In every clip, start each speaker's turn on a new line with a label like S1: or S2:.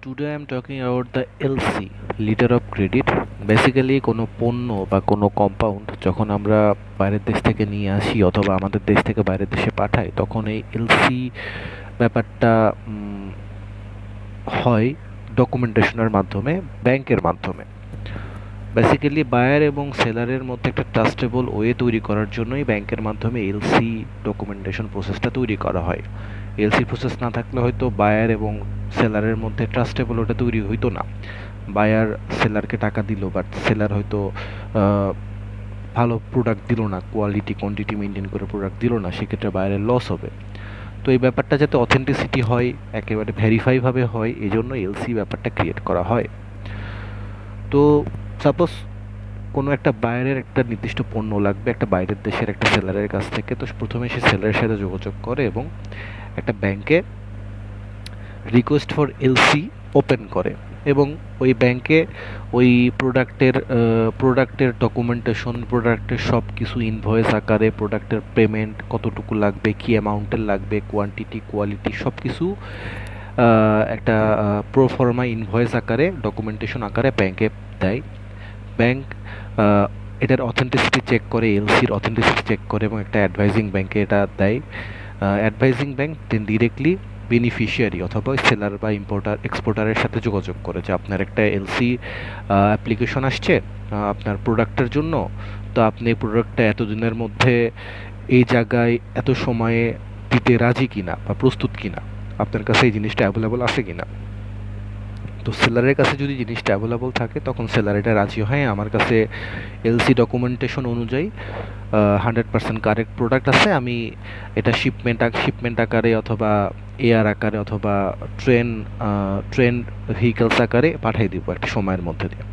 S1: Today I'm talking about the LC, letter of credit. Basically কোনো পণ্য বা কোনো কম্পাউন্ড যখন আমরা বাইরের দেশ থেকে নিয়ে আসি অথবা আমাদের দেশ থেকে বাইরের দেশে পাঠাই, তখন এই এলসি ব্যাপারটা হয় ডকুমেন্টেশনের মাধ্যমে, ব্যাংকের মাধ্যমে। বেসিক্যালি বায়ার এবং সেলারের মধ্যে একটা ট্রাস্টেবল ওয়ে তৈরি করার জন্যই ব্যাংকের মাধ্যমে এলসি ডকুমেন্টেশন প্রসেসটা তৈরি করা হয়। এলসি প্রসেস না থাকলে হয়তো বায়ার এবং সেলারের মধ্যে ট্রাস্টেবল ওটা তৈরি হইতো না। বায়ার সেলারকে টাকা দিল, বাট সেলার হয়তো ভালো প্রোডাক্ট দিল না, কোয়ালিটি কোয়ান্টিটি মেনটেন করে প্রোডাক্ট দিল না, সেক্ষেত্রে বায়ারের লস হবে। তো এই ব্যাপারটা যাতে অথেন্টিসিটি হয়, একেবারে ভেরিফাইভাবে হয়, এই জন্য এলসি ব্যাপারটা ক্রিয়েট করা হয়। তো সাপোজ কোনো একটা বায়ারের একটা নির্দিষ্ট পণ্য লাগবে একটা বাইরের দেশের একটা সেলারের কাছ থেকে, তো প্রথমে সে সেলারের সাথে যোগাযোগ করে এবং একটা ব্যাংকে রিকোয়েস্ট ফর এলসি ওপেন করে এবং ওই ব্যাংকে ওই প্রোডাক্টের ডকুমেন্টেশন, প্রোডাক্টের সব কিছু ইনভয়েস আকারে, প্রোডাক্টের পেমেন্ট কতটুকু লাগবে, কী অ্যামাউন্টের লাগবে, কোয়ান্টিটি কোয়ালিটি সব কিছু একটা প্রোফর্মা ইনভয়েস আকারে, ডকুমেন্টেশন আকারে ব্যাংকে দেয়। ব্যাংক এটার অথেন্টিসিটি চেক করে, এলসির অথেন্টিসিটি চেক করে এবং একটা অ্যাডভাইজিং ব্যাংকে এটা দেয়। অ্যাডভাইজিং ব্যাংক দেন ডিরেক্টলি বেনিফিশিয়ারি অথবা সেলার বা এক্সপোর্টারের সাথে যোগাযোগ করে যে আপনার একটা এলসি অ্যাপ্লিকেশন আসছে আপনার প্রোডাক্টের জন্য, তো আপনি এই প্রোডাক্টটা এতদিনের মধ্যে এই জায়গায় এত সময়ে দিতে রাজি কিনা বা প্রস্তুত কিনা, আপনার কাছে এই জিনিসটা অ্যাভেলেবল আছে কিনা। তো সেলারের কাছে যদি জিনিসটা অ্যাভেলেবল থাকে তখন সেলার এটা রাজি হয়, আমার কাছে এলসি ডকুমেন্টেশন অনুযায়ী 100% কারেক্ট প্রোডাক্ট আছে, আমি এটা শিপমেন্ট আকারে অথবা এয়ার আকারে অথবা ট্রেন ভেহিকলস আকারে পাঠিয়ে দিব একটা সময়ের মধ্যে দিয়ে।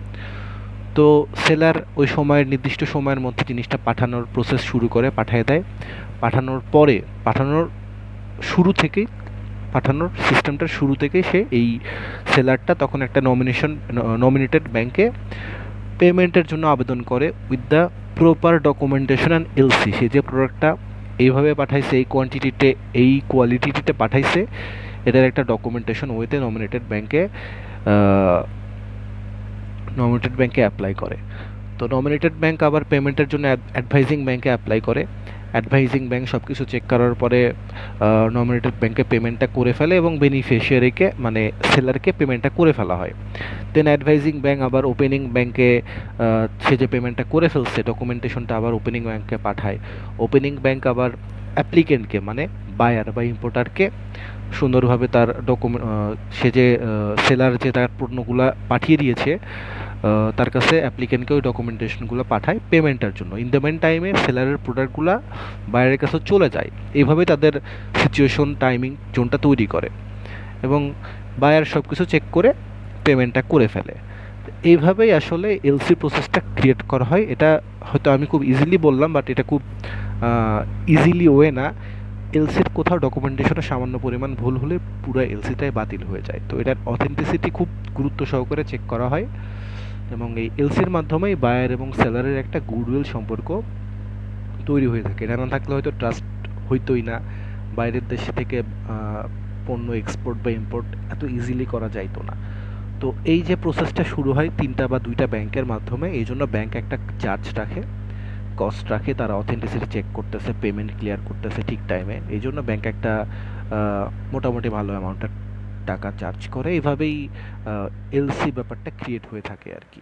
S1: তো সেলার ওই সময়ের নির্দিষ্ট সময়ের মধ্যে জিনিসটা পাঠানোর প্রসেস শুরু করে, পাঠিয়ে দেয়। পাঠানোর সিস্টেমটার শুরু থেকেই সে এই সেলারটা তখন একটা নমিনেটেড ব্যাংকে পেমেন্টের জন্য আবেদন করে with the proper documentation and LC. সে যে প্রোডাক্টটা এইভাবে পাঠাইছে, এই কোয়ান্টিটিতে, এই কোয়ালিটিতে পাঠাইছে, এটার একটা ডকুমেন্টেশন ওয়েতে নমিনেটেড ব্যাংকে অ্যাপ্লাই করে। তো নমিনেটেড ব্যাংক আবার পেমেন্টের জন্য অ্যাডভাইজিং ব্যাংকে অ্যাপ্লাই করে। অ্যাডভাইজিং ব্যাংক সব কিছু চেক করার পরে নমিনেটেড ব্যাংকে পেমেন্টটা করে ফেলে এবং বেনিফিশিয়ারিকে মানে সেলারকে পেমেন্টটা করে ফেলা হয়। দেন অ্যাডভাইজিং ব্যাংক আবার ওপেনিং ব্যাংকে সে যে পেমেন্টটা করে ফেলছে ডকুমেন্টেশনটা আবার ওপেনিং ব্যাংকে পাঠায়। ওপেনিং ব্যাংক আবার অ্যাপ্লিকেন্টকে মানে বায়ার বা ইম্পোর্টারকে সুন্দরভাবে তার সে যে সেলার যে তার পণ্যগুলো পাঠিয়ে দিয়েছে তার কাছে অ্যাপ্লিকেন্টকে ওই ডকুমেন্টেশনগুলো পাঠায় পেমেন্টের জন্য। ইন দ্য মেন টাইমে সেলারের প্রোডাক্টগুলো বাইরের কাছে চলে যায়। এইভাবে তাদের সিচুয়েশন টাইমিং জোনটা তৈরি করে এবং বায়ার সব কিছু চেক করে পেমেন্টটা করে ফেলে। এইভাবেই আসলে এলসি প্রসেসটা ক্রিয়েট করা হয়। এটা হয়তো আমি খুব ইজিলি বললাম, বাট এটা খুব ইজিলি ওয়ে না। এলসির কোথাও ডকুমেন্টেশনে সামান্য পরিমাণ ভুল হলে পুরো এলসিটাই বাতিল হয়ে যায়। তো এটার অথেন্টিসিটি খুব গুরুত্ব সহকারে চেক করা হয় এবং এই এলসির মাধ্যমেই বায়ার এবং সেলারের একটা গুডউইল সম্পর্ক তৈরি হয়ে থাকে। এটা না থাকলে হয়তো ট্রাস্ট হইতোই না, বাইরের দেশ থেকে পণ্য এক্সপোর্ট বা ইম্পোর্ট এত ইজিলি করা যাইতো না। তো এই যে প্রসেসটা শুরু হয় 3টা বা 2টা ব্যাংকের মাধ্যমে, এই জন্য ব্যাংক একটা চার্জ রাখে, কস্ট রাখে, তারা অথেন্টিসিটি চেক করতেছে, পেমেন্ট ক্লিয়ার করতেছে ঠিক টাইমে, এই জন্য ব্যাংক একটা মোটামুটি ভালো অ্যামাউন্টের টাকা চার্জ করে। এইভাবেই এলসি ব্যাপারটা ক্রিয়েট হয়ে থাকে আর কি।